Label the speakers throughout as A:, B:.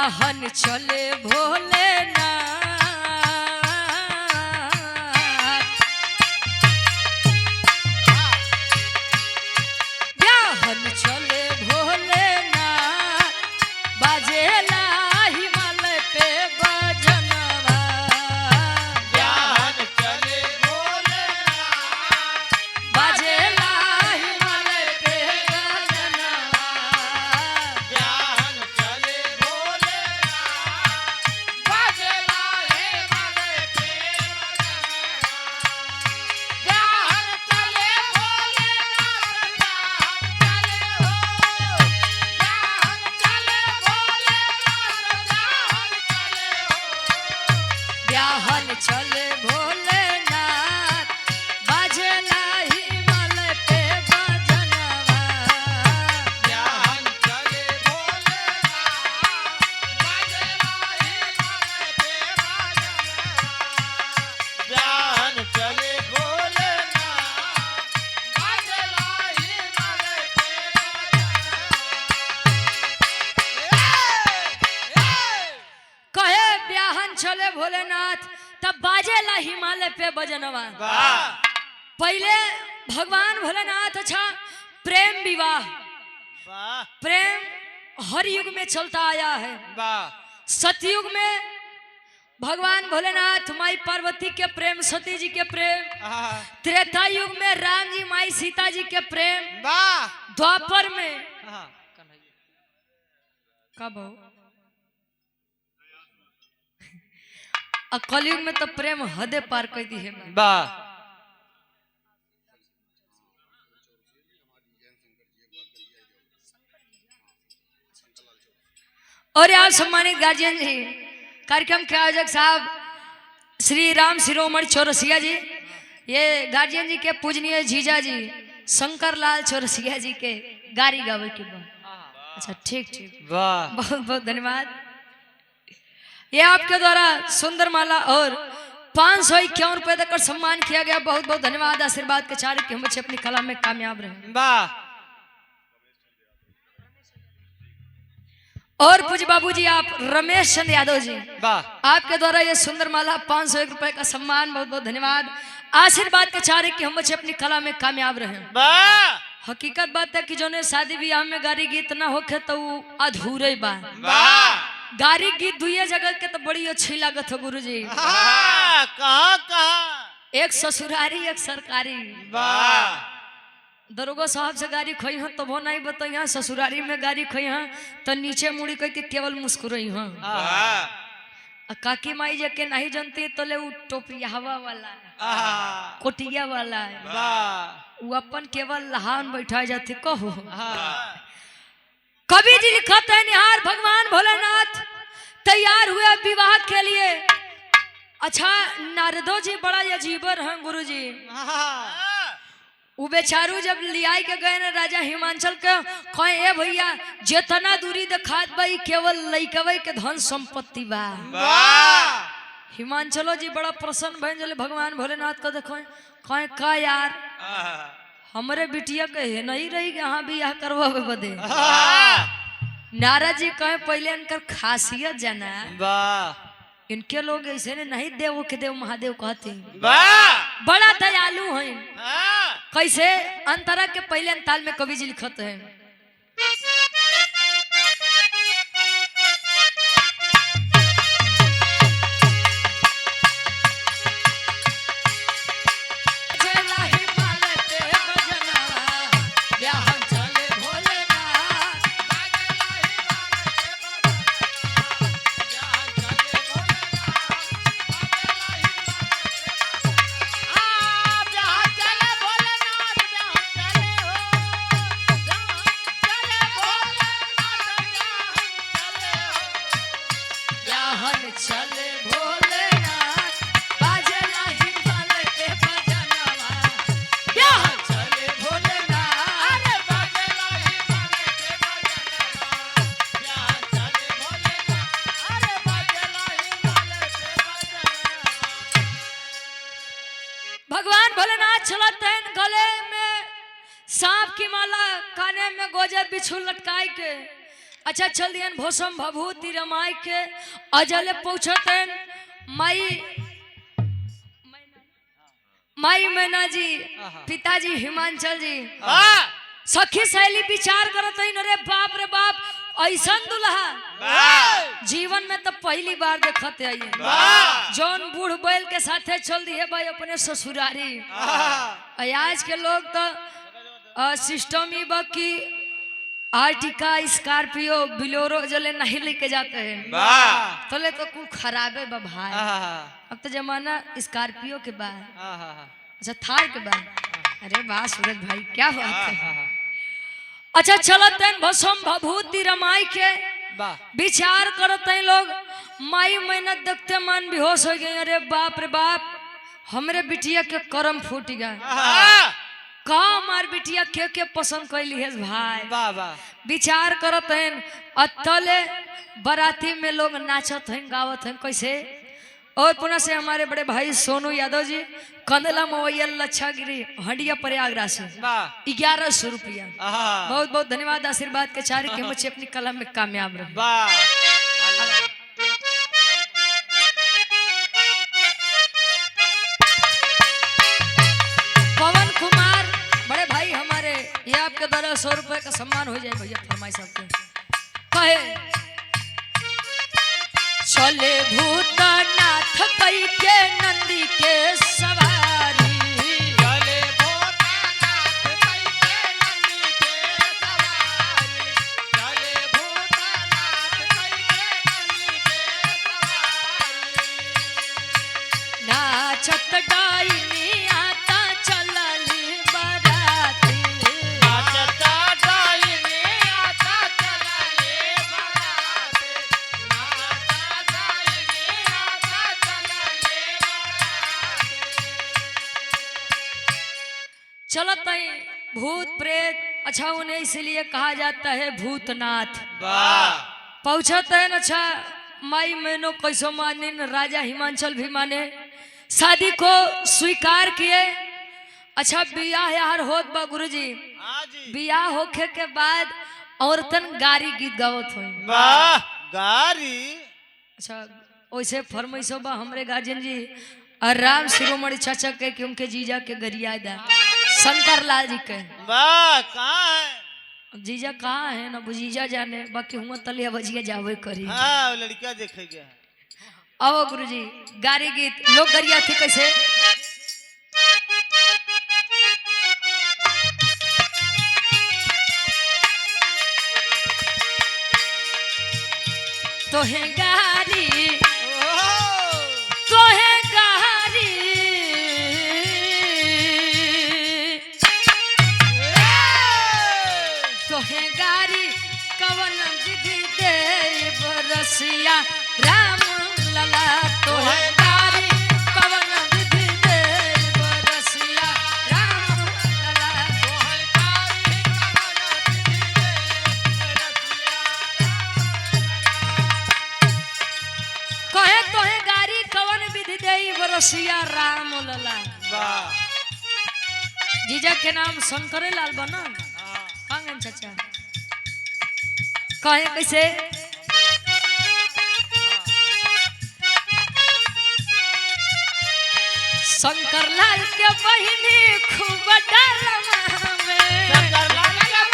A: ब्याहन चले भोलेनाथ ब्याहन चले भोलेनाथ बाजेला हिमालय पे बजनवा
B: ब्याहन चले भोलेनाथ
A: बाजेला हिमालय पे बजनवा
B: ब्याहन चले भोलेनाथ बाजेला हिमालय पे ब्याहन चले भोलेनाथ
A: ब्याहन चले भोलेनाथ बाजेला हिमालय पे बजनवा
B: ब्याहन चले भोलेनाथ बाजेला हिमालय पे ब्याहन चले भोलेनाथ बाजेला हिमालय पे
A: कहे ब्याहन चले भोलेनाथ तब बाजेला हिमालय पे बजनवा
B: वाह
A: पहले भगवान भोलेनाथ अच्छा प्रेम विवाह
B: वाह
A: प्रेम हर युग में चलता आया है।
B: वाह
A: सतयुग में भगवान भोलेनाथ माई पार्वती के प्रेम सती जी के प्रेम त्रेता युग में राम जी माई सीता जी के प्रेम
B: वाह
A: द्वापर में कब हो और कलयुग में तो प्रेम हदे पार कर दी है।
B: वाह
A: और आप सम्मानित गार्जियन जी कार्यक्रम के आयोजक साहब श्री राम शिरोमणि चौरसिया जी ये गार्जियन जी के पूजनीय जीजा जी शंकर लाल चौरसिया जी के गारी गावे के बाद अच्छा ठीक ठीक
B: वाह
A: बहुत बहुत धन्यवाद। ये आपके द्वारा सुंदर माला और 551 रुपए देकर सम्मान किया गया। बहुत बहुत धन्यवाद। आशीर्वाद के चारे कि हम बच्चे अपनी कला में कामयाब रहे।
B: वाह
A: और पूज्य बाबूजी आप रमेश चंद यादव जी
B: वाह
A: आपके द्वारा ये सुंदर माला 501 रुपए का सम्मान बहुत बहुत धन्यवाद। आशीर्वाद के चारे कि हम बच्चे अपनी कला में कामयाब रहे।
B: वाह
A: हकीकत बात है कि जो ने शादी ब्याह में गारी गीत ना होखे तो वो अधूरे बा।
B: वाह
A: गारी गीत दुए जगह के तो बड़ी अच्छी लागत है गुरुजी।
B: कहाँ कहाँ
A: एक ससुरारी एक सरकारी।
B: वाह
A: दरोगा साहब से गाड़ी खोई हैं तो वो नहीं बताई ससुरारी में गाड़ी खोई हैं तो नीचे मुड़ी कह के केवल मुस्कुराई हैं। काकी माई जे के नहीं जानती तो ले वो टोपिया हवा वाला है कोटिया वाला है
B: वाह
A: वो अपन केवल लहान बैठा जाते कहो। कवि जी लिखते हैं निहार भगवान भोलेनाथ तैयार हुए विवाह के लिए। अच्छा नारदो जी बड़ा अजीबर हैं गुरु जी। वो बेचारू जब लियाई के गए ना राजा हिमांचल के कहे ए भैया जितना दूरी दिखात भाई केवल लइकवे के धन संपत्ति बा।
B: वाह
A: हिमांचलो जी बड़ा प्रसन्न भइल जले भगवान भोलेनाथ को देखो कहे का यार हमरे बिटिया के है नहीं रही यहाँ भी यहाँ करवावे बदे। नारद जी कहे पहले इनकर खासियत जाना
B: वाह
A: इनके लोग ऐसे ने नहीं देव के देव महादेव कहते
B: वाह
A: बड़ा दयालु हैं। कैसे अंतरा के पहले अंताल में कवि जी लिखत है चले भोलेनाथ बाजेला हिमालय पे बजनवा ब्याहन चले भोलेनाथ
B: बाजेला हिमालय पे बजनवा ब्याहन चले भोलेनाथ बाजेला हिमालय पे
A: भगवान भोलेनाथ चलते हैं गले में सांप की माला काने में गोजे बिच्छू लटकाए के अच्छा चल दियन भोसम भभूति रमाई के अजले पहुंचतन माई मैना जी पिताजी हिमांचल जी सखी सहेली विचार करत हईन रे बाप ऐसन दुल्हा जीवन में तो पहली बार देखते आई जौन बूढ़ बैल के साथे चल दिए भाई अपने ससुरारी। आज के लोग तो सिस्टम ही बाकी आर्टिका स्कॉर्पियो बिलोरो जले नहीं लेके जाते हैं तोले तो कुछ खराब है भाई। अब तो जमाना स्कॉर्पियो के बाद अच्छा थार के बाद। अरे वाह सूरज भाई क्या बात है। अच्छा चलत भसम भभूति रमाई के विचार करते लोग माई मेहनत देखते मन बेहोश हो गए। अरे बाप रे बाप हमरे बिटिया के करम फूट गए का मार बिटिया के पसंद कैली है भाई। विचार करत हैं अतले बराती में लोग नाचत हैं गावत हैं कैसे। और पुनः से हमारे बड़े भाई सोनू यादव जी कंदला मवैया लच्छागिरी हंडिया प्रयागराज से 1100 रुपया बहुत बहुत धन्यवाद आशीर्वाद के चार के बच्चे अपनी कलम में कामयाब रहे। पवन कुमार बड़े भाई हमारे ये आपके द्वारा 100 रुपए का सम्मान हो जाए भैया फरमाइश आपके कहे चले भूतनाथ कई के नंदी के सवारी
B: चले भूतनाथ कई के नंदी के सवारी चले भूतनाथ कई के नंदी के सवारी
A: नाचत डाइनी आता चलली बराती
B: नाचत डाइनी आता चलली बराती
A: चलत भूत प्रेत अच्छा उन्हें इसलिए कहा जाता है भूतनाथ। पहुंचत है अच्छा माई मैनो कैसो माने राजा हिमांचल भी माने शादी को स्वीकार किए। अच्छा बियाह यार होत बा गुरुजी बियाह होखे के बाद औरतन गारी गीत गावत हुई
B: गारी।
A: अच्छा वैसे फरमाइशो बा हमरे गार्जियन जी और राम शिरोमणि चाचा के कि उनके जीजा के गरिया दा शंकर लाल जी के
B: कहाँ है
A: जीजा कहाँ है ना जीजा जाने बाकी हुआ तले बजिया जावे करी।
B: लड़कियां देखे गया
A: आओ गुरुजी गारी गीत लोग गरिया थी कैसे तो है गारी तो है गारी तो है गारी कवन विधि दे बरसिया राम लला तो है गारी कवन विधि दे बरसिया राम लला तो है गारी कहे तो है गारी कवन विधि दे बरसिया राम लला। जीजा के नाम शंकर लाल बना कांगन चाचा कहे कैसे शंकर लाल के बहिनी खूब डरमा में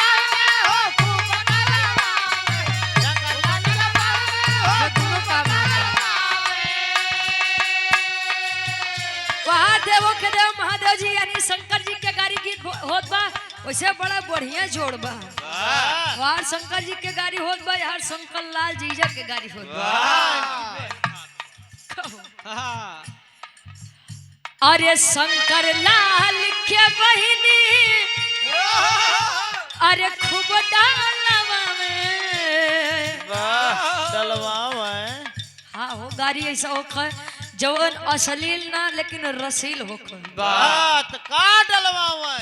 A: वहाँ देवो के देव महादेव जी यानी शंकर जी के गाड़ी गीत होत बा वैसे बड़ा बढ़िया जोड़ बा। वहाँ शंकर जी के गाड़ी होत बा यार शंकर लाल जीजा के गाड़ी होत बा। अरे शंकर लाल के बहिनी अरे खूब डालवा में हाँ हो गाड़ी ऐसा होकर जवन अश्लील ना लेकिन रसील होकर
B: बात का डलवा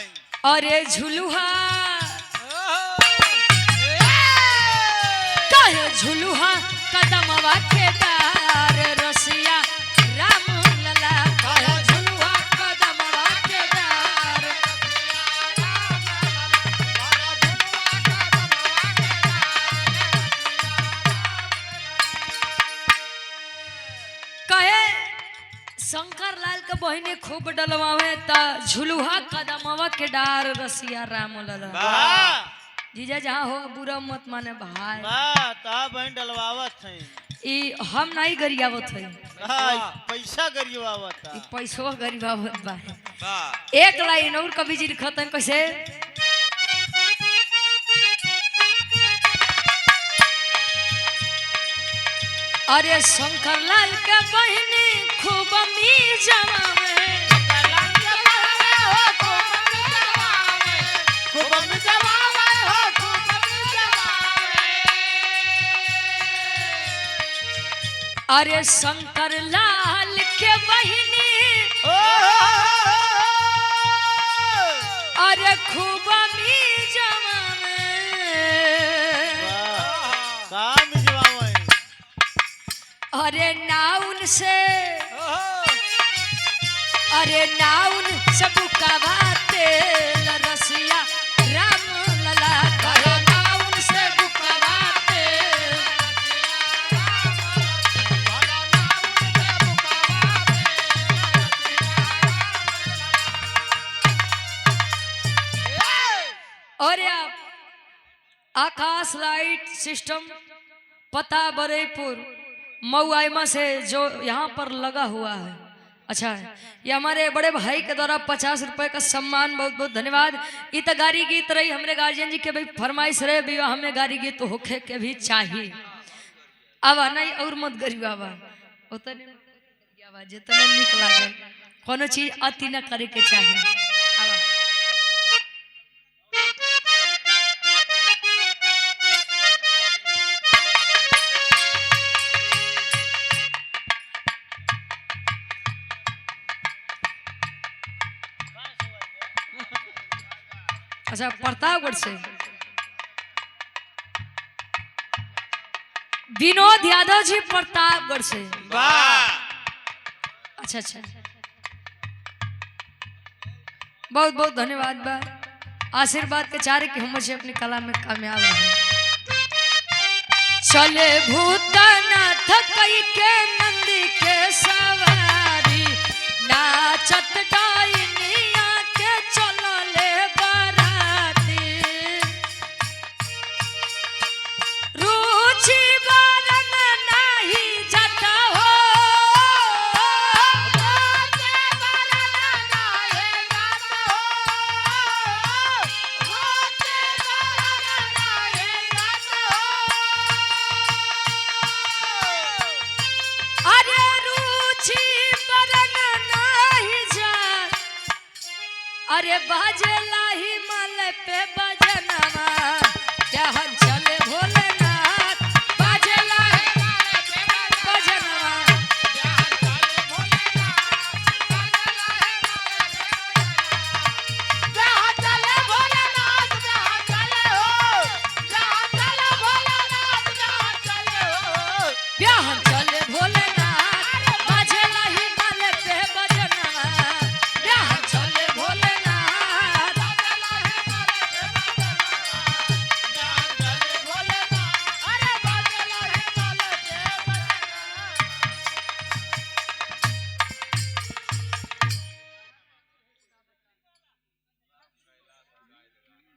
A: अरे झुलुहा कहे झुलुहा कदमवा के डार रसिया राम लला कहे झुलुहा कदमवा के डार बहिनी खूब डलवावे ता झुलुहा कदमवा के डार रसिया राम लला
B: वाह
A: जीजा जहाँ हो बुरा मत माने भाई
B: वाह ता बहन डलवावत है
A: ई हम नहीं गरियावत है
B: पैसा गरियावत
A: ई पैसवा गरियावत बा
C: वाह
A: एक लाइन और कवि जी लिखत हैं कैसे अरे शंकर लाल के बहिनी खूब मी जमावे अरे शंकर लाल के बहिनी अरे खूब मी जमावे
B: काम जवावे
A: अरे नाउन से अरे नाउन सब कवाते रसिया राम लला कहे नाउन से बुकवाते और आप आकाश लाइट सिस्टम पता बरेपुर मऊआइमा से जो यहाँ पर लगा हुआ है अच्छा है ये हमारे बड़े भाई के द्वारा 50 रुपए का सम्मान बहुत बहुत धन्यवाद इत गारी गीत रही हमारे गार्जियन जी के भाई फरमाइश रहे विवाह में गारी गीत होखे के भी चाहिए अब नहीं और मत गरीब आवा उतने जितने निक लागे कोनो चीज अति न करे के चाहिए अच्छा प्रतापगढ़ से विनोद यादव जी प्रतापगढ़ से
C: वाह
A: अच्छा अच्छा बहुत बहुत धन्यवाद बा आशीर्वाद के चारे कि हम अपनी कला में कामयाब रहे चले भूतनाथ कई के नंदी के सवारी नाचत डाइनिया के चलले बाराती रुचि बरन नहीं जाता हो अरे रुचि बरन नहीं जा अरे बाजे लाही मल पे बजनवा क्या हंस